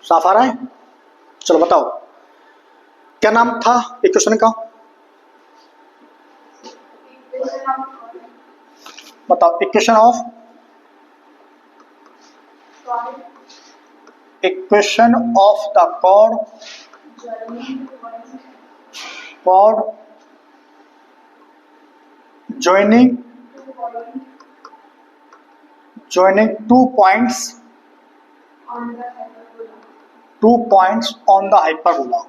साफ आ रहा है? चलो बताओ क्या नाम था इक्वेशन का, बताओ equation of the chord joining two points on the hyperbola.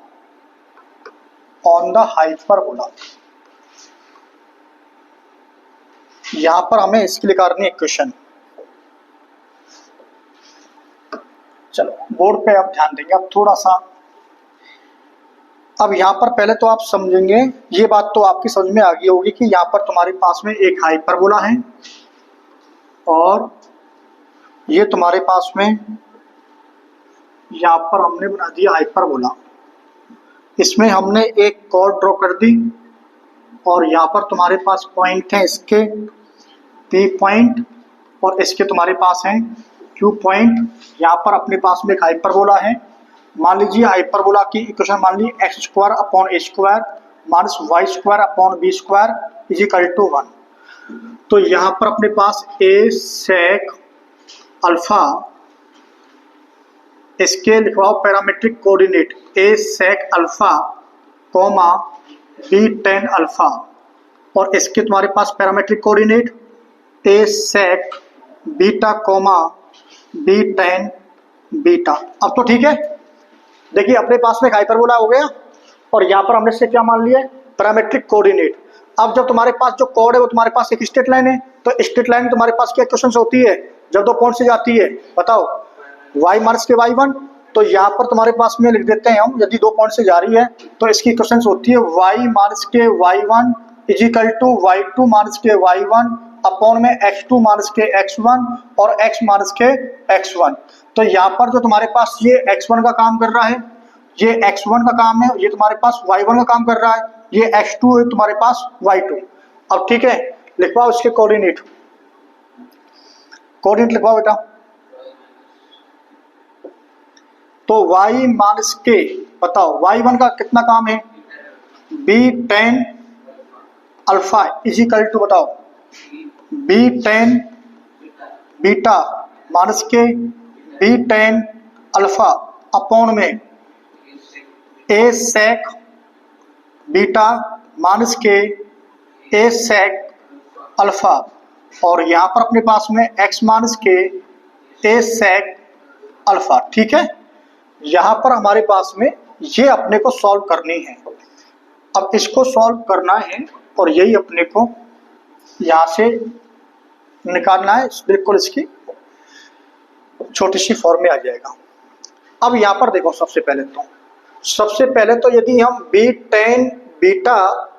यहां पर हमें इसके लिए करनी है इक्वेशन। चलो बोर्ड पे आप ध्यान देंगे, अब थोड़ा सा अब यहाँ पर पहले तो आप समझेंगे, ये बात तो आपकी समझ में आ गई होगी कि यहाँ पर तुम्हारे पास में एक हाइपरबोला है और ये तुम्हारे पास में यहाँ पर हमने बना दिया हाइपरबोला। इसमें हमने एक कॉर्ड ड्रॉ कर दी और यहाँ पर तुम्हारे पास पॉइंट है इसके P पॉइंट और इसके तुम्हारे पास है Q पॉइंट। यहाँ पर अपने पास में एक हाइपरबोला है। मान लीजिए हाइपरबोला की इक्वेशन मान ली x square upon a square minus y square upon b square is equal to 1। तो यहाँ पर अपने पास a sec अल्फा, इसके लिखवाओ parametric coordinate a sec alpha comma b tan alpha और इसके तुम्हारे पास parametric coordinate a sec beta comma b tan beta. अब तो ठीक है, देखिए अपने पास में हाइपरबोला हो गया और यहाँ पर हमने से क्या मान लिया, पैरामेट्रिक कोऑर्डिनेट। अब जब तुम्हारे पास जो कोड है वो तुम्हारे पास एक स्ट्रेट लाइन है, तो स्ट्रेट लाइन तुम्हारे पास क्या इक्वेशन होती है जब दो पॉइंट से जाती है, बताओ y माइनस के y1। तो यहाँ पर तुम्हारे पास में लिख देते हैं हम, यदि दो पॉइंट से जा रही है तो इसकी इक्वेशन होती है y माइनस के y1 is equal to y2 minus के y1 अपॉन में x2 माइनस के x1 और x माइनस के x1। तो यहाँ पर जो तुम्हारे पास ये x1 का काम कर रहा है, ये x1 का काम है, ये तुम्हारे पास y1 का काम कर रहा है, ये x2 है तुम्हारे पास y2। अब ठीक है, लिखवाओ इसके कोऑर्डिनेट लिखवाओ बेटा। तो y माइनस के, बताओ y1 का कितना काम है, b tan alpha is equal to, बताओ b tan बीटा माइनस के b tan अल्फा अपॉन में a sec बीटा माइनस के a sec अल्फा और यहाँ पर अपने पास में x माइनस के a sec अल्फा। ठीक है, यहाँ पर हमारे पास में ये अपने को सॉल्व करनी है। अब इसको सॉल्व करना है और यही अपने को यहाँ से निकालना है, बिल्कुल इसकी छोटी सी फॉर्म में आ जाएगा। अब यहाँ पर देखो, सबसे पहले तो यदि हम b tan बीटा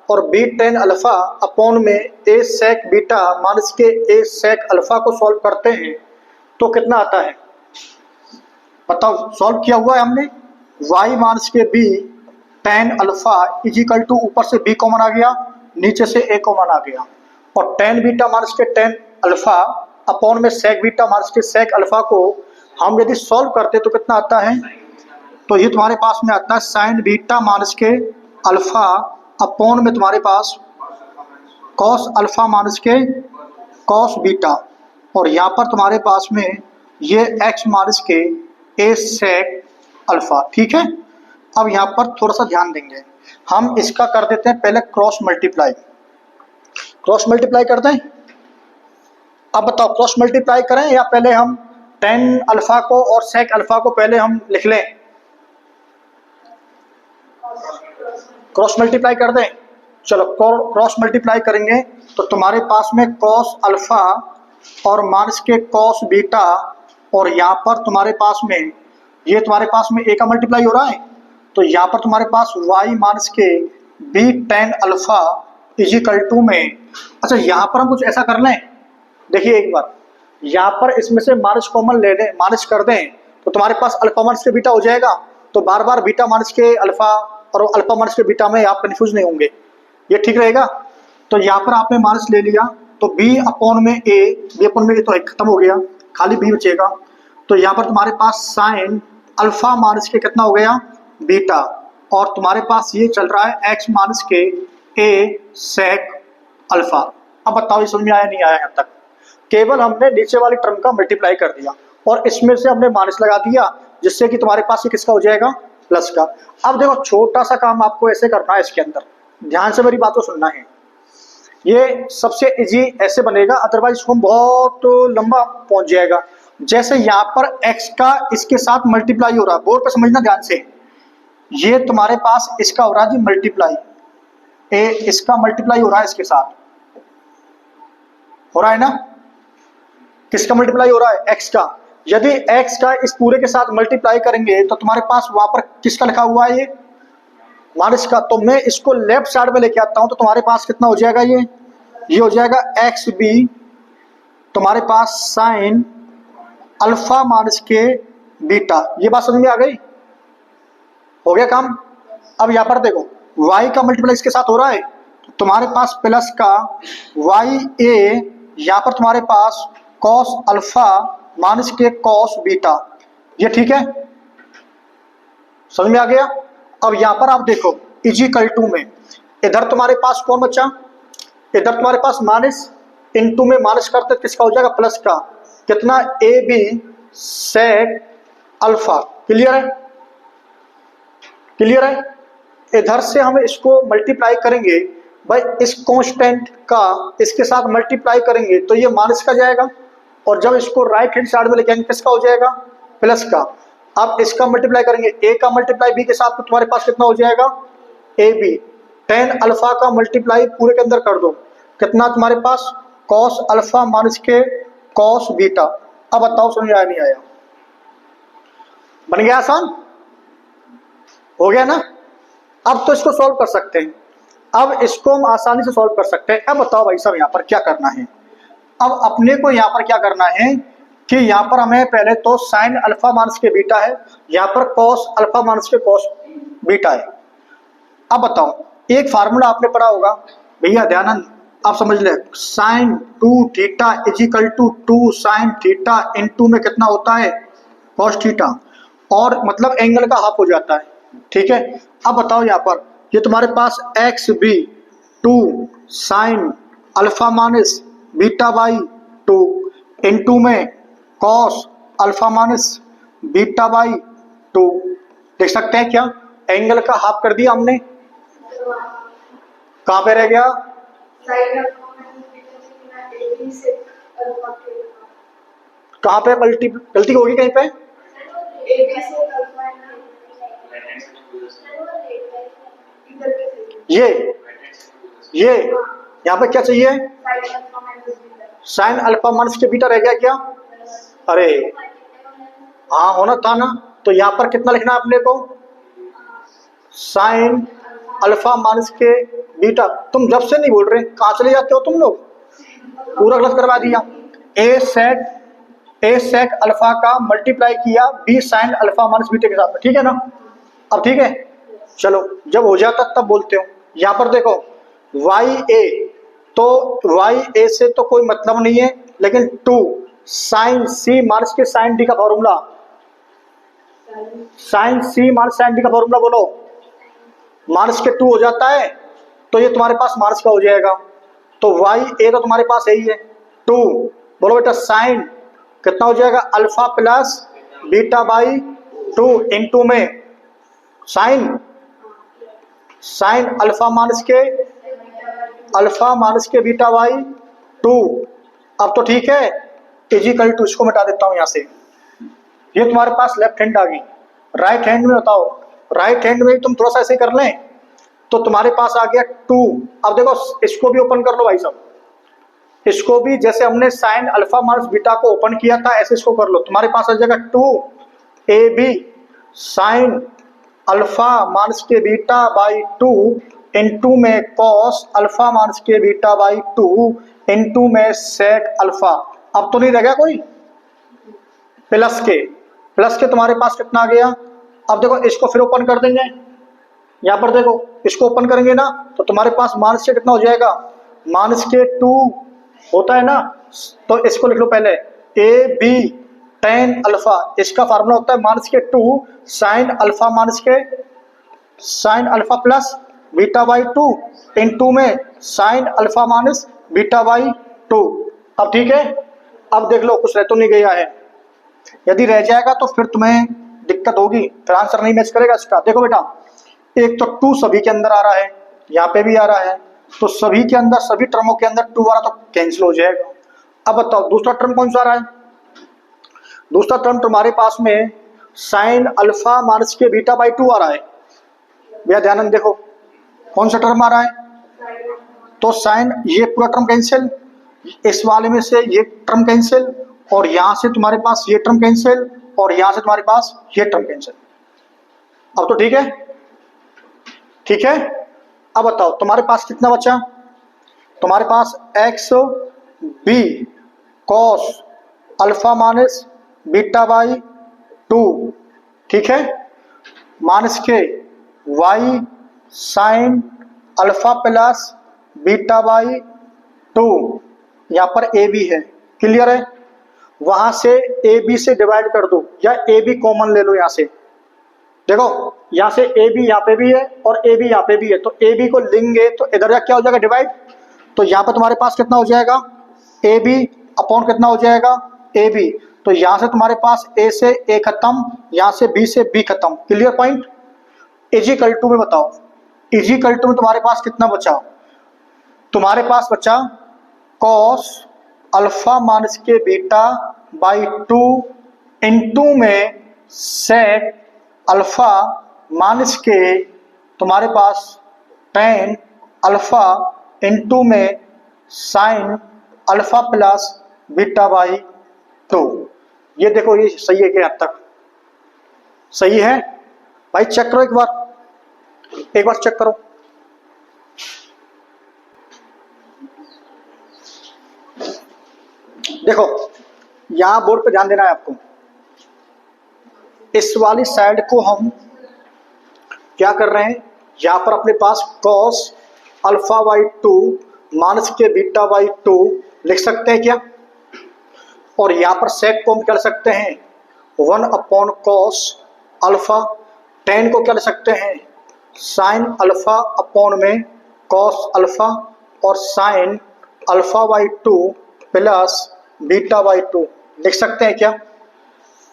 और b tan अल्फा अपॉन में a sec बीटा माइनस के a sec अल्फा को सॉल्व करते हैं तो कितना आता है, बताओ। सॉल्व किया हुआ है हमने, y माइनस के b tan alpha is equal to, ऊपर से b कॉमन आ गया, नीचे से a कॉमन आ गया और tan बीटा माइनस के tan अल्फा अपॉन में sec बीटा माइनस के sec अल्फा को हम यदि सॉल्व करते तो कितना आता है, तो ये तुम्हारे पास में आता है sin बीटा माइनस के अल्फा अपॉन में तुम्हारे पास cos अल्फा माइनस के cos बीटा और यहाँ पर तुम्हारे पास में ये x माइनस के a sec अल्फा। ठीक है, अब यहाँ पर थोड़ा सा ध्यान देंगे, हम इसका कर देते हैं पहले क्रॉस मल्टीप्लाई करते हैं। अब बताओ क्रॉस मल्टीप्लाई करें या पहले हम tan अल्फा को और sec अल्फा को पहले हम लिख लें, क्रॉस मल्टीप्लाई कर दें। चलो क्रॉस मल्टीप्लाई करेंगे तो तुम्हारे पास में cos अल्फा और माइनस के cos बीटा और यहाँ पर तुम्हारे पास में ये तुम्हारे पास में a का मल्टीप्लाई हो रहा है, तो यहाँ पर तुम्हारे पास y माइनस के b tan alpha is equal to में, अच्छा यहाँ पर हम कुछ ऐसा कर लें, देखिए एक बार यहाँ पर इसमें से माइनस कॉमन ले लें, माइनस कर दें तो तुम्हारे पास अल्फा माइनस के बीटा हो जाएगा। तो बार बार बीटा माइनस के अल्फा और अल्फा माइनस के बीटा में आप कंफ्यूज नहीं होंगे, ये ठीक रहेगा। तो यहाँ पर आपने माइनस ले लिया तो b अपॉन में a, b अपॉन में a तो खत्म हो गया, खाली b बचेगा। तो यहाँ पर तुम्हारे पास साइन अल्फा माइनस के कितना हो गया बीटा, और तुम्हारे पास ये चल रहा है एक्स माइनस के ए सेक अल्फा। अब बताओ ये समझ में आया नहीं आया यहाँ तक? केवल हमने नीचे वाली टर्म का मल्टीप्लाई कर दिया और इसमें से हमने माइनस लगा दिया, जिससे कि तुम्हारे पास ये किसका हो जाएगा प्लस का। अब देखो छोटा सा काम आपको ऐसे करना है, इसके अंदर ध्यान से मेरी बात को सुनना है। ये सबसे इजी ऐसे बनेगा, अदरवाइज इसको बहुत लंबा पहुंच जाएगा। जैसे यहाँ पर x का इसके साथ मल्टीप्लाई हो रहा है, बोर्ड पे समझना ध्यान से, ये तुम्हारे पास इसका हो रहा है जी मल्टीप्लाई, ए इसका मल्टीप्लाई हो रहा है इसके साथ, हो रहा है ना? किसका मल्टीप्लाई हो रहा है x का। यदि x का इस पूरे के साथ मल्टीप्लाई करेंगे तो तुम्हारे पास वहां पर किसका लिखा हुआ है ये माइनस का, तो मैं इसको लेफ्ट साइड में लेके आता हूं तो तुम्हारे पास कितना हो जाएगा ये हो जाएगा एक्स बी तुम्हारे पास साइन अल्फा माइनस के बीटा। ये बात समझ में आ गई? हो गया काम। अब यहाँ पर देखो y का मल्टीप्लाई इसके साथ हो रहा है तो तुम्हारे पास प्लस का वाई ए, यहाँ पर तुम्हारे पास कॉस अल्फा माइनस के कॉस बीटा। ये ठीक है, समझ में आ गया? अब यहाँ पर आप देखो इजिकल टू में इधर तुम्हारे पास कौन बचा, इधर तुम्हारे पास माइनस, इनटू में माइनस करते किसका हो जाएगा प्लस का, कितना a b sec alpha. Clear है? क्लियर है? इधर से हम इसको मल्टीप्लाई करेंगे भाई, इस कांस्टेंट का इसके साथ मल्टीप्लाई करेंगे तो ये माइनस का जाएगा, और जब इसको राइट हैंड साइड में लेके आएंगे किसका हो जाएगा प्लस का। अब इसका मल्टीप्लाई करेंगे ए का मल्टीप्लाई बी के साथ तो तुम्हारे पास कितना हो जाएगा ए बी, टेन अल्फा का मल्टीप्लाई पूरे के अंदर कर दो, कितना तुम्हारे पास कॉस अल्फा माइनस के कॉस बीटा। अब बताओ समझ आया नहीं आया? बन गया आसान? हो गया ना? अब तो इसको सॉल्व कर सकते हैं, अब इसको हम आसानी से सॉल्व कर सकते हैं। अब बताओ भाई साहब यहाँ पर क्या करना है। अब अपने को यहाँ पर क्या करना है कि यहाँ पर हमें पहले तो साइन अल्फा माइनस के बीटा है, यहाँ पर कॉस अल्फा माइनस के कॉस बीटा है। अब बताओ एक फार्मूला आपने पढ़ा होगा भैया ध्यानंद, आप समझ ले, sine 2 theta is equal to 2 sine theta into में कितना होता है कॉस थीटा, और मतलब एंगल का हाफ हो जाता है। ठीक है? अब बताओ यहाँ पर ये तुम्हारे पास x b 2 sine alpha minus beta by 2 into में cos alpha minus beta by 2। देख सकते हैं क्या एंगल का हाफ कर दिया हमने। कहां पे रह गया? कहां पे गलती होगी कहीं पे? ये यहाँ पे क्या चाहिए? साइन अल्फा माइनस के बीटा रह गया क्या? अरे हाँ होना था ना, तो यहाँ पर कितना लिखना है अपने को? साइन अल्फा माइनस के बीटा। तुम जब से नहीं बोल रहे, कहाँ चले जाते हो तुम लोग? पूरा गलत करवा दिया। ए सेक अल्फा का मल्टीप्लाई किया b sine alpha minus beta के साथ में, ठीक है ना? अब ठीक है, चलो जब हो जाता तब बोलते हो। यहाँ पर देखो वाई ए, तो वाई ए से तो कोई मतलब नहीं है, लेकिन 2 साइन सी माइनस के साइन डी का फॉर्मूला, साइन सी माइनस साइन डी का फॉर्मूला बोलो, माइनस के 2 हो जाता है तो ये तुम्हारे पास माइनस का हो जाएगा। तो वाई ए तो तुम्हारे पास यही है 2, बोलो बेटा साइन कितना हो जाएगा alpha plus beta by 2 into में साइन अल्फा माइनस के बीटा बाई 2। अब तो ठीक है, इजिकल टू इसको मिटा देता हूं यहां से, ये तुम्हारे पास लेफ्ट हैंड आ गई। राइट हैंड में बताओ, राइट हैंड में तुम थोड़ा सा ऐसे कर लें तो तुम्हारे पास आ गया 2। अब देखो इसको भी ओपन कर लो भाई साहब, इसको भी जैसे हमने साइन अल्फा माइनस बीटा को ओपन किया था ऐसे इसको कर लो, तुम्हारे पास आ जाएगा 2 a b sine alpha minus के बीटा बाई 2 इनटू में कॉस अल्फा माइनस के बीटा बाई 2 इनटू में सेक अल्फा। अब तो नहीं रह गया कोई प्लस के तुम्हारे पास कितना आ गया? अब देखो इसको फिर ओपन कर देंगे, यहाँ पर देखो इसको ओपन करेंगे ना तो तुम्हारे पास माइनस के कितना हो जाएगा? माइनस के 2 होता है ना, तो इसको लिख लो पहले ए बी टेन अल्फा, इसका फार्मूला होता है माइनस के 2 साइन अल्फा माइनस के sine alpha plus beta by 2 into में sine alpha minus beta by 2। अब ठीक है, अब देख लो कुछ रह तो नहीं गया है, यदि रह जाएगा तो फिर तुम्हें दिक्कत होगी, फिर आंसर नहीं मैच करेगा इसका। देखो बेटा, एक तो 2 सभी के अंदर आ रहा है, यहाँ पे भी आ रहा है, तो सभी के अंदर, सभी टर्मों के अंदर 2 आ रहा तो कैंसिल हो जाएगा। अब बताओ दूसरा टर्म कौन सा आ रहा है? दूसरा टर्म तुम्हारे पास में साइन अल्फा माइनस के बीटा बाई 2 आ रहा है। भैया ध्यान देखो कौन सा टर्म आ रहा है, तो साइन, ये पूरा टर्म कैंसिल, इस वाले में से ये टर्म कैंसिल, और यहां से तुम्हारे पास ये टर्म कैंसिल, और यहां से तुम्हारे पास ये टर्म कैंसिल। अब तो ठीक है, ठीक है। अब बताओ तुम्हारे पास कितना बचा? तुम्हारे पास x b cos alpha minus beta by 2, ठीक है, माइनस के y sine alpha plus beta by 2, यहाँ पर ए बी है, क्लियर है। वहां से ए बी से डिवाइड कर दो, या ए बी कॉमन ले लो यहाँ से। देखो यहाँ से ए बी यहाँ पे भी है और ए बी यहाँ पे भी है, तो ए बी को लेंगे तो इधर क्या हो जाएगा डिवाइड, तो यहाँ पर तुम्हारे पास कितना हो जाएगा ए बी अपॉन कितना हो जाएगा ए बी, तो यहाँ से तुम्हारे पास ए से ए खत्म, यहाँ से बी से बी खत्म, क्लियर पॉइंट। इजिकल टू में बताओ, इजिकल टू में तुम्हारे पास कितना बचा? तुम्हारे पास बचा कॉस अल्फा माइनस के बीटा बाई 2 इनटू में सेक अल्फा माइनस के तुम्हारे पास टेन अल्फा इनटू में sine alpha plus beta by 2। ये देखो ये सही है क्या? हद तक सही है भाई, चेक करो एक बार चेक करो। देखो यहां बोर्ड पे ध्यान देना है आपको, इस वाली साइड को हम क्या कर रहे हैं, यहां पर अपने पास कॉस अल्फा बाई 2 माइनस के बीटा बाई 2 लिख सकते हैं क्या, और यहां पर सेक को हम कर सकते हैं 1 अपॉन कॉस अल्फा, टेन को क्या लिख सकते हैं साइन अल्फा अपॉन में कॉस अल्फा, और sine alpha by 2 plus beta by 2 लिख सकते हैं क्या।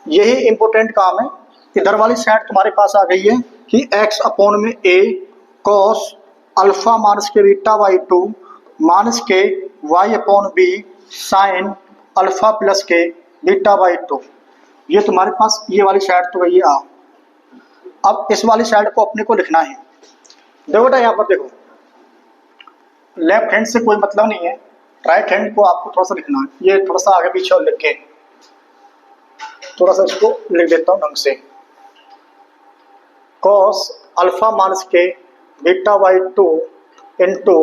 यही इंपॉर्टेंट काम है। इधर वाली साइड तुम्हारे पास आ गई है कि x अपॉन में a कॉस अल्फा माइनस के बीटा बाई 2 माइनस के y upon b sine alpha plus के बीटा बाई 2। ये तुम्हारे पास ये वाली साइड तो गई है। अब इस वाली साइड को अपने को लिखना है। देखो बेटा यहाँ पर देखो, लेफ्ट हैंड से कोई मतलब नहीं है, राइट हैंड को आपको थोड़ा सा लिखना है। ये थोड़ा सा आगे पीछे और लिख के थोड़ा सा इसको लिख देता हूँ ढंग से, कॉस अल्फा माइनस के beta by 2 into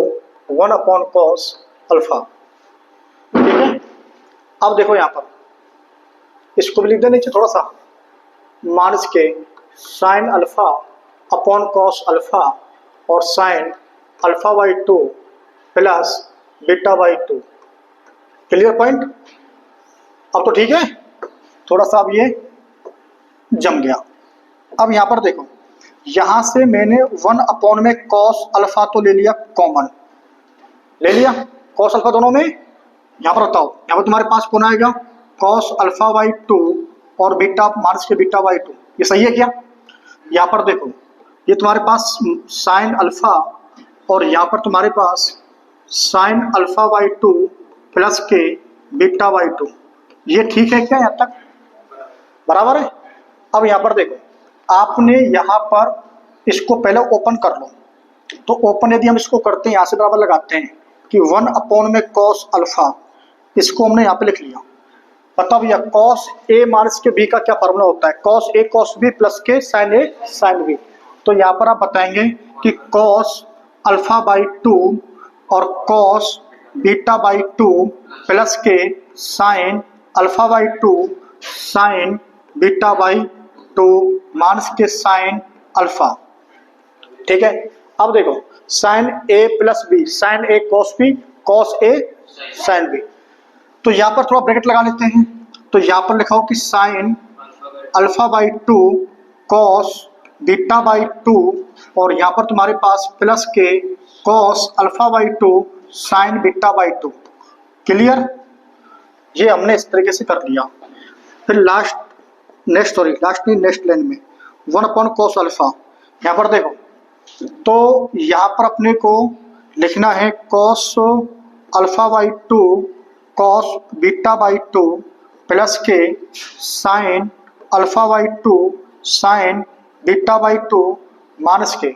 1 upon cos alpha, ठीक है। अब देखो यहाँ पर इसको भी लिख दे नीचे थोड़ा सा, माइनस के sine alpha upon cos alpha और sine alpha by 2 plus beta by 2, clear point. अब तो ठीक है, थोड़ा सा अब ये जम गया। अब यहाँ पर देखो, यहाँ से मैंने 1 अपॉन में कॉस अल्फा तो ले लिया, कॉमन ले लिया कॉस अल्फा दोनों में। यहाँ पर बताओ, यहाँ पर तुम्हारे पास कौन आएगा कॉस अल्फा बाई 2 और बीटा माइनस के बीटा बाई 2, ये सही है क्या। यहाँ पर देखो ये तुम्हारे पास साइन अल्फा और यहाँ पर तुम्हारे पास साइन अल्फा बाई 2 प्लस के बीटा बाई 2, ये ठीक है क्या, यहाँ तक बराबर है। अब यहाँ पर देखो, आपने यहाँ पर इसको पहले ओपन कर लो, तो ओपन यदि हम इसको करते हैं, यहाँ से बराबर लगाते हैं कि 1 अपॉन में कॉस अल्फा, इसको हमने यहाँ पे लिख लिया। बताओ भैया कॉस ए माइनस के बी का क्या फार्मूला होता है, cos A cos B plus के साइन ए साइन बी। तो यहाँ पर आप बताएंगे कि कॉस अल्फा बाई 2 और कॉस बीटा बाई 2 प्लस के sine alpha by 2 sine beta by 2 minus के साइन अल्फा, ठीक है। अब देखो sign A plus B, sign A cos B, cos A sine B, तो यहाँ पर थोड़ा ब्रैकेट लगा लेते हैं। तो यहाँ पर लिखा हो कि sine alpha by 2 cos beta by 2, और यहाँ पर तुम्हारे पास प्लस के cos alpha by 2 sine beta by 2। Clear? ये हमने इस तरीके से कर लिया। फिर नेक्स्ट लाइन में 1 अपॉन कॉस अल्फा, यहाँ पर देखो, तो यहाँ पर अपने को लिखना है cos alpha by 2 cos beta by 2 plus के sine alpha by 2 sine beta by 2 minus के।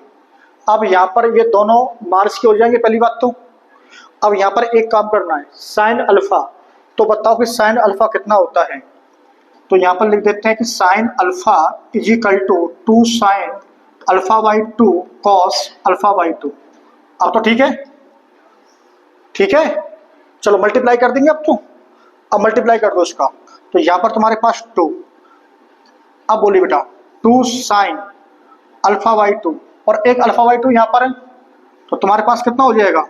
अब यहाँ पर ये दोनों माइनस के हो जाएंगे पहली बात तो। अब यहाँ पर एक काम करना है, साइन अल्फा, तो बताओ कि साइन अल्फा कितना होता है। तो यहाँ पर लिख देते हैं कि sine alpha is equal to 2 sine alpha by 2 cos alpha by 2। अब तो ठीक है, ठीक है, चलो मल्टीप्लाई कर देंगे अब तो। अब मल्टीप्लाई कर दो इसका, तो यहाँ पर तुम्हारे पास 2, अब बोली बेटा 2 साइन अल्फा बाई 2 और एक अल्फा बाई 2 यहाँ पर है, तो तुम्हारे पास कितना हो जाएगा।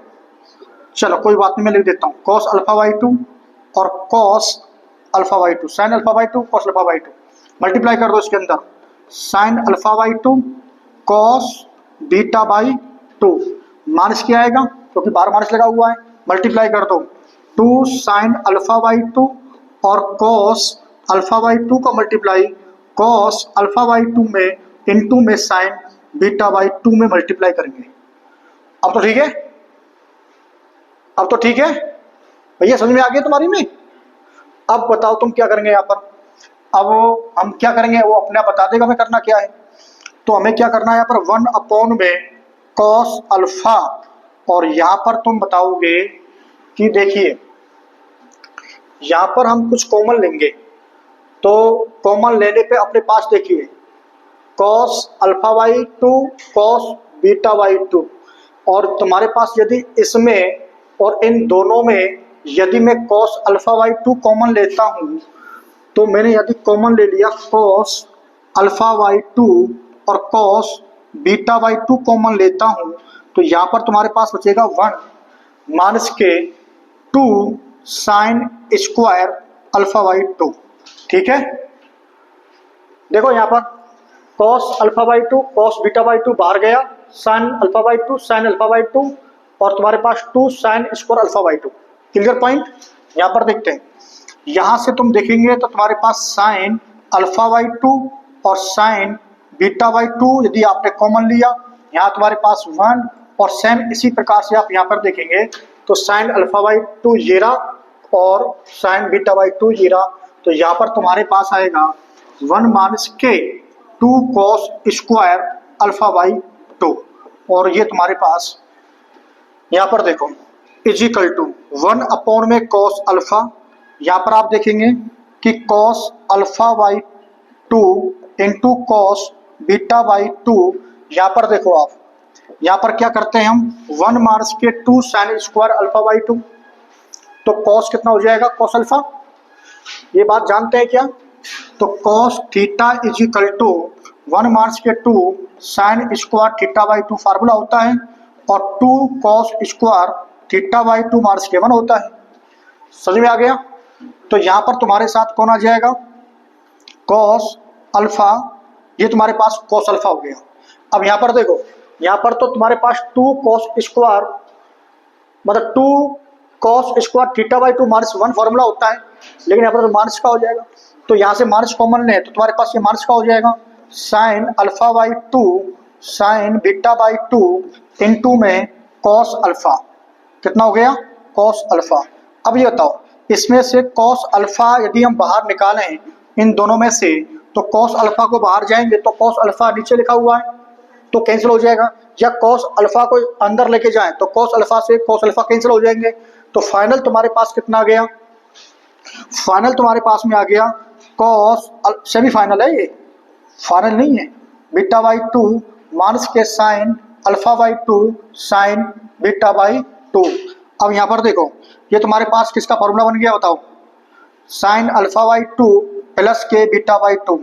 चलो कोई बात नहीं, मैं लिख देता हूँ कॉस अल्फा बाई 2 और cos alpha by 2, sine alpha by 2 cos alpha by 2, multiply कर दो इसके अंदर, sign alpha by 2 cos beta by 2 minus क्या आएगा क्योंकि बाहर माइनस लगा हुआ है, मल्टीप्लाई कर दो 2 साइन अल्फा बाई 2 और कॉस अल्फा बाई 2 का मल्टीप्लाई कॉस अल्फा बाई 2 में इनटू में साइन बीटा बाई 2 में मल्टीप्लाई करेंगे। अब तो ठीक है, अब तो ठीक है भैया, समझ में आ गया तुम्हारी में। अब बताओ तुम क्या करेंगे यहाँ पर। अब हम क्या करेंगे वो अपने आप बता देगा हमें करना क्या है। तो हमें क्या करना है यहाँ पर 1 अपॉन में कॉस अल्फा, और यहाँ पर तुम बताओगे कि देखिए यहाँ पर हम कुछ कॉमन लेंगे, तो कॉमन लेने पे अपने पास देखिए cos alpha by 2 cos beta by 2, और तुम्हारे पास यदि इसमें और इन दोनों में यदि मैं कॉस अल्फा बाई 2 कॉमन लेता हूँ, तो मैंने यदि कॉमन ले लिया कॉस अल्फा बाई 2 और कॉस बीटा बाई 2 कॉमन लेता हूँ, तो यहाँ पर तुम्हारे पास बचेगा 1 माइनस के 2 साइन स्क्वायर अल्फा बाई 2। ठीक है, देखो यहाँ पर cos alpha by 2 cos beta by 2 बाहर गया, sign alpha by 2 sine alpha by 2, और तुम्हारे पास 2 sine square alpha by 2। Clear point. यहाँ पर देखते हैं, यहाँ से तुम देखेंगे तो तुम्हारे पास साइन अल्फा बाई 2 और साइन बीटा बाई 2 यदि आपने कॉमन लिया, यहाँ तुम्हारे पास 1, और सेम इसी प्रकार से आप यहाँ पर देखेंगे तो साइन अल्फा बाई 2 ये रहा और साइन बीटा बाई 2 ये रहा, तो यहाँ पर तुम्हारे पास आएगा 1 माइनस के 2 कॉस स्क्वायर अल्फा बाई 2, और ये तुम्हारे पास यहाँ पर देखो इज इक्वल टू 1 अपॉन में कॉस अल्फा, यहाँ पर आप देखेंगे कि cos alpha by 2 into cos beta by 2, यहाँ पर देखो आप यहाँ पर क्या करते हैं हम 1 माइनस के 2 साइन स्क्वायर अल्फा बाई 2, तो कॉस कितना हो जाएगा कॉस अल्फा, ये बात जानते हैं क्या। तो cos theta is equal to 1 minus के 2 sine square theta by 2 formula होता है, और 2 cos square theta by 2 minus के 1 होता है। समझ में आ गया। तो यहाँ पर तुम्हारे साथ कौन आ जाएगा कॉस अल्फा, ये तुम्हारे पास कॉस अल्फा हो गया। अब यहाँ पर देखो, यहाँ पर तो तुम्हारे पास 2 कॉस स्क्वायर मतलब 2 cos square theta by 2 minus 1 formula होता है, लेकिन यहाँ पर तो माइनस का हो जाएगा, तो यहाँ से माइनस कॉमन है तो तुम्हारे पास ये माइनस का हो जाएगा, sine alpha by 2 sine beta by 2 into में कॉस अल्फा, कितना हो गया कॉस अल्फा। अब ये बताओ इसमें से कॉस अल्फा यदि हम बाहर निकालें इन दोनों में से, तो कॉस अल्फा को बाहर जाएंगे तो कॉस अल्फा नीचे लिखा हुआ है तो कैंसिल हो जाएगा, या कॉस अल्फा को अंदर लेके जाएं तो कॉस अल्फा से कॉस अल्फा कैंसिल हो जाएंगे। तो फाइनल तुम्हारे पास कितना आ गया, फाइनल तुम्हारे पास में आ गया कॉस, सेमीफाइनल है ये, फाइनल नहीं है, बीटा बाई 2 माइनस के sine alpha by 2 sine beta by 2। अब यहाँ पर देखो ये तुम्हारे पास किसका फॉर्मूला बन गया बताओ, साइन अल्फा बाई 2 प्लस के बीटा बाई 2,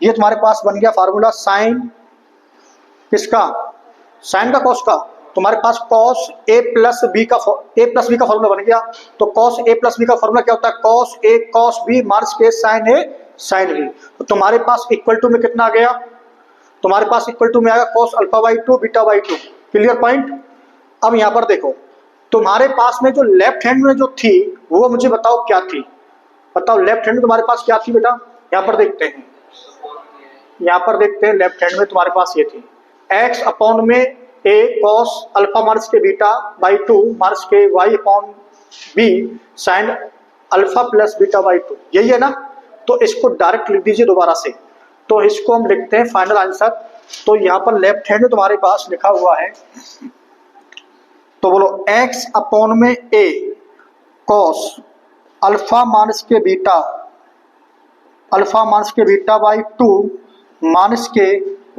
ये तुम्हारे पास बन गया फार्मूला साइन किसका, साइन का कॉस का, तुम्हारे पास cos a प्लस बी का फॉर्मूला बन गया। तो cos a प्लस बी का फॉर्मूला क्या होता है? cos a cos b minus के sin a sin b। तो तुम्हारे पास इक्वल टू में कितना आ गया? तुम्हारे पास इक्वल टू में आएगा cos alpha by two beta by two. Clear point. अब यहाँ पर देखो, तुम्हारे पास में जो लेफ्ट हैंड में जो थी वो मुझे बताओ क्या थी? बताओ लेफ्ट हैंड में तुम्हारे पास क्या थी बेटा? यहाँ पर देखते हैं, यहाँ पर देखते हैं लेफ्ट हैंड में तुम्हारे पास ये थी x अपॉन में a cos अल्फा माइनस के बीटा बाई टू माइनस के y upon b sine alpha plus beta by to. यही है ना? तो इसको डायरेक्ट लिख दीजिए दोबारा से। तो इसको हम लिखते हैं फाइनल आंसर। तो यहाँ पर लेफ्ट हैंड में तुम्हारे पास लिखा हुआ है, तो बोलो x अपॉन में a cos अल्फा माइनस के बीटा बाई टू माइनस के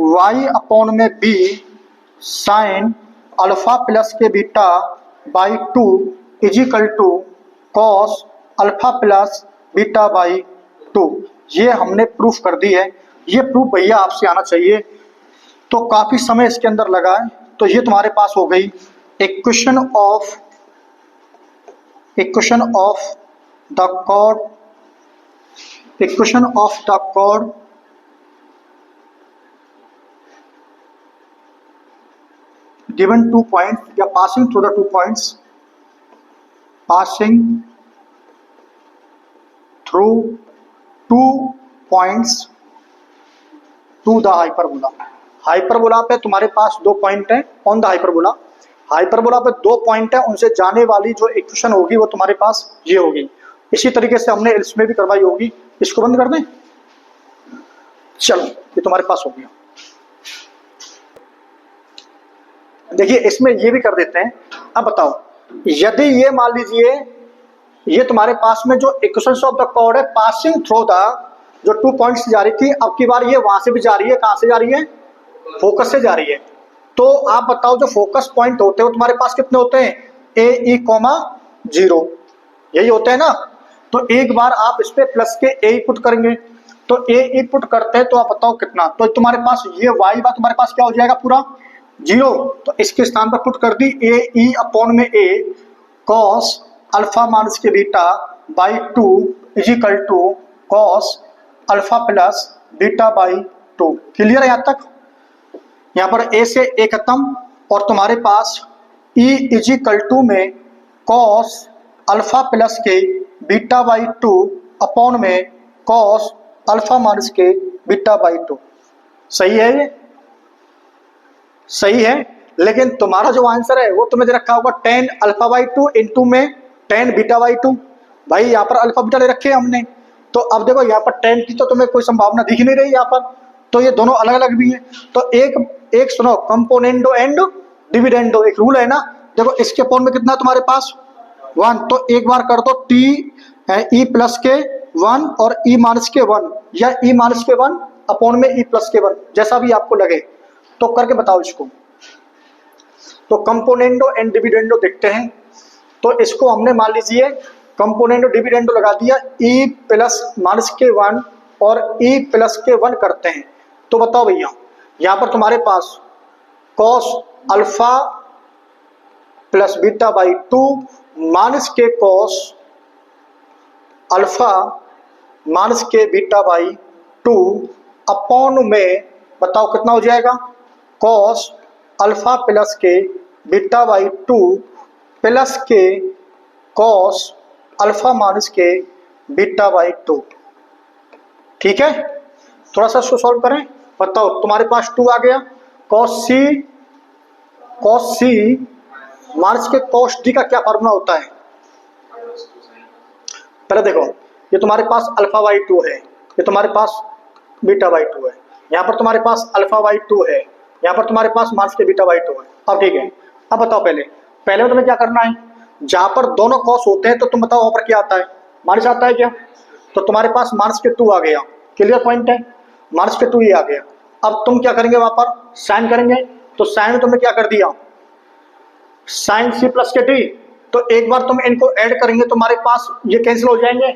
y अपॉन में b साइन अल्फा प्लस के beta by two is equal to cos alpha plus beta by two. ये हमने प्रूफ कर दी है। ये प्रूफ भैया आपसे आना चाहिए, तो काफी समय इसके अंदर लगा है। तो ये तुम्हारे पास हो गई equation of the chord given 2 points या passing through the 2 points, passing through 2 points to the hyperbola। Hyperbola पे तुम्हारे पास 2 पॉइंट है ऑन द हाइपरबोला। हाइपरबोला पे 2 पॉइंट है, उनसे जाने वाली जो इक्वेशन होगी वो तुम्हारे पास ये होगी। इसी तरीके से हमने इसमें भी करवाई होगी। इसको बंद कर दें। चलो ये तुम्हारे पास हो गया। देखिए इसमें ये भी कर देते हैं। अब बताओ, यदि ये मान लीजिए ये तुम्हारे पास में जो इक्वेशंस ऑफ द कॉर्ड है पासिंग थ्रू द जो 2 पॉइंट्स जा रही थी, अब की बार ये वहां से भी जा रही है। कहां से जा रही है? फोकस से जा रही है। तो आप बताओ जो फोकस पॉइंट होते हैं वो तुम्हारे पास कितने होते हैं? ए ई कॉमा 0, यही होते हैं ना। तो एक बार आप इस पे प्लस के ए पुट करेंगे, तो ए ई पुट करते हैं तो आप बताओ कितना। तो तुम्हारे पास ये वाई बार तुम्हारे पास क्या हो जाएगा? पूरा 0। तो इसके स्थान पर पुट कर दी ए ई अपॉन में ए कॉस अल्फा माइनस के beta by two is equal to cos alpha plus beta by two. Clear है यहाँ तक? यहाँ पर ए से ए खत्म और तुम्हारे पास ई इजिकल टू में कॉस अल्फा प्लस के बीटा बाई टू अपॉन में कॉस अल्फा माइनस के बीटा बाई टू। सही है? ये सही है। लेकिन तुम्हारा जो आंसर है वो तुम्हें दे रखा होगा tan alpha by two into में tan बीटा बाई टू। भाई यहाँ पर अल्फा बीटा ले रखे हैं हमने। तो अब देखो यहाँ पर tan की तो तुम्हें कोई संभावना दिख नहीं रही यहाँ पर, तो ये दोनों अलग अलग भी हैं। तो एक सुनो, कंपोनेंडो एंड डिविडेंडो एक रूल है ना। देखो इसके अपॉन में कितना तुम्हारे पास 1, तो एक बार कर दो t ई प्लस के 1 और ई माइनस के 1 या ई माइनस के 1 अपॉन में ई प्लस के 1, जैसा भी आपको लगे तो करके बताओ इसको। तो कंपोनेंडो एंड डिविडेंडो देखते हैं। तो इसको हमने मान लीजिए कंपोनेंडो डिविडेंडो लगा दिया, ई प्लस माइनस के 1 और ई प्लस के 1 करते हैं। तो बताओ भैया यहाँ पर तुम्हारे पास cos alpha plus beta by two minus के कॉस अल्फा माइनस के बीटा बाई टू अपॉन में बताओ कितना हो जाएगा? कॉस अल्फा प्लस के बीटा बाई टू प्लस के कॉस अल्फा माइनस के बीटा बाई टू। ठीक है, थोड़ा सा इसको सॉल्व करें। बताओ तुम्हारे पास 2 आ गया, कॉस सी माइनस के कॉस डी का क्या फॉर्मूला होता है? पहले देखो ये तुम्हारे पास अल्फा बाई 2 है, ये तुम्हारे पास बीटा बाई 2 है, यहाँ पर तुम्हारे पास अल्फा बाई 2 है, यहाँ पर तुम्हारे पास माइनस के बीटा बाई 2 है। अब ठीक है, अब बताओ पहले में तुम्हें क्या करना है? जहां पर दोनों कॉस होते हैं तो तुम बताओ वहां पर क्या आता है? माइनस आता है क्या? तो तुम्हारे पास माइनस के 2 आ गया। क्लियर पॉइंट है? माइनस के 2 ही आ गया। अब तुम क्या करेंगे? वहां पर साइन करेंगे। तो साइन में तुमने क्या कर दिया? साइन सी प्लस के डी। तो एक बार तुम इनको ऐड करेंगे तुम्हारे पास ये कैंसिल हो जाएंगे।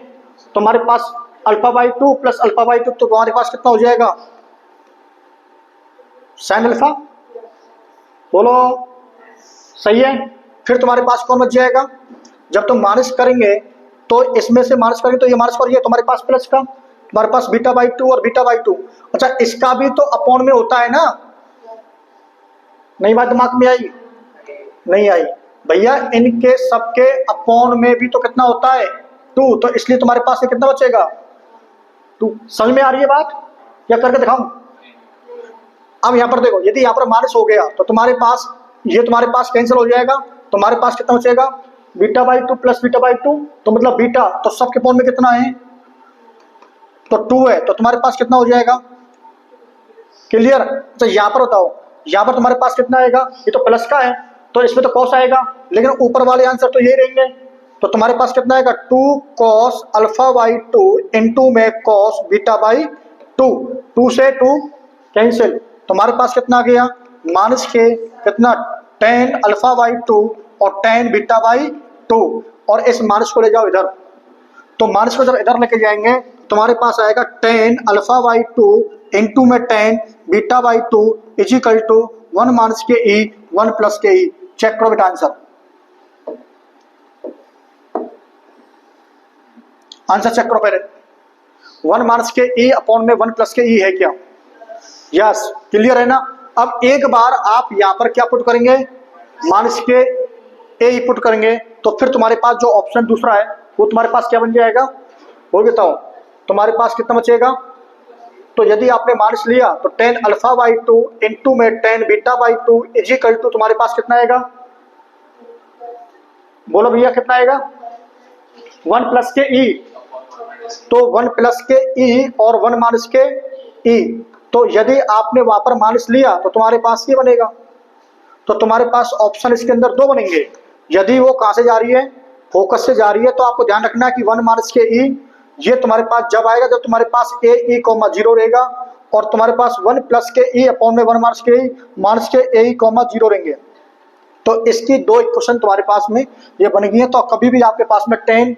तुम्हारे पास alpha by 2 plus alpha by 2, तो तुम्हारे पास कितना हो जाएगा? Sine alpha. बोलो सही है। फिर तुम्हारे पास कौन बच जाएगा, जब तुम माइनस करेंगे तो इसमें से माइनस करेंगे तो ये माइनस और ये तुम्हारे पास प्लस का, तुम्हारे पास बीटा बाई 2 और बीटा बाई 2। अच्छा इसका भी तो अपॉन में होता है ना, नहीं बात दिमाग में आई, नहीं आई भैया, इनके सबके अपॉन में भी तो कितना होता है 2, तो इसलिए तुम्हारे पास ये कितना बचेगा 2। समझ में आ रही है बात, या करके दिखाऊं? अब यहाँ पर देखो, यदि यहाँ पर माइनस हो गया तो तुम्हारे पास ये तुम्हारे पास कैंसिल हो जाएगा, तुम्हारे पास कितना बचेगा beta by 2 plus beta by 2, तो मतलब बीटा तो सबके अपॉन में कितना है तो 2 है, तो तुम्हारे पास कितना हो जाएगा, क्लियर? तो यहाँ पर बताओ, यहाँ पर तुम्हारे पास कितना आएगा, ये तो प्लस का है तो इसमें तो कॉस आएगा, लेकिन ऊपर वाले आंसर तो ये रहेंगे, तो तुम्हारे पास कितना आएगा 2 कॉस अल्फा बाई 2 इंटू में कॉस बीटा बाई 2, 2 से 2 कैंसिल, तुम्हारे पास कितना आ गया माइनस के कितना tan अल्फा बाई 2 और tan बीटा बाई 2, और इस माइनस को ले जाओ इधर, तो माइनस को जब इधर लेके जाएंगे तुम्हारे पास आएगा tan अल्फा बाई 2 इंटू में tan beta by 2 is equal to 1 minus के ई 1 प्लस के ई। चेक करो बेटा आंसर, आंसर चेक करो पहले, 1 माइनस के ई अपॉन में 1 प्लस के ई है क्या, यस क्लियर है ना। अब एक बार आप यहाँ पर क्या पुट करेंगे माइनस के ए पुट करेंगे, तो फिर तुम्हारे पास जो ऑप्शन दूसरा है वो तुम्हारे पास क्या बन जाएगा, वो बताओ तुम्हारे पास कितना बचेगा। तो यदि आपने माइनस लिया तो tan अल्फा बाई 2 इंटू में tan beta by 2 is equal to तुम्हारे पास कितना आएगा, बोलो भैया कितना आएगा 1 प्लस के ई, तो 1 प्लस के ई और 1 माइनस के ई, तो यदि आपने वहां पर माइनस लिया तो तुम्हारे पास ये बनेगा, तो तुम्हारे पास ऑप्शन इसके अंदर 2 बनेंगे। यदि वो कहां से जा रही है, फोकस से जा रही है, तो आपको ध्यान रखना कि 1 माइनस के ई ये तुम्हारे पास जब आएगा जब तुम्हारे पास ए ई कॉमा 0 रहेगा, और तुम्हारे पास 1 प्लस के ई अपॉन में 1 माइनस के ई माइनस के ए ई कॉमा 0 रहेंगे, तो इसकी 2 इक्वेशन तुम्हारे पास में ये बन गई है। तो कभी भी आपके पास में tan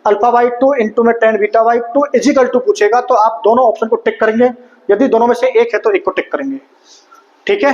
अल्फा बाई 2 इंटू में tan beta by 2 is equal to पूछेगा तो आप दोनों ऑप्शन को टिक करेंगे, यदि दोनों में से एक है तो एक को टिक करेंगे, ठीक है।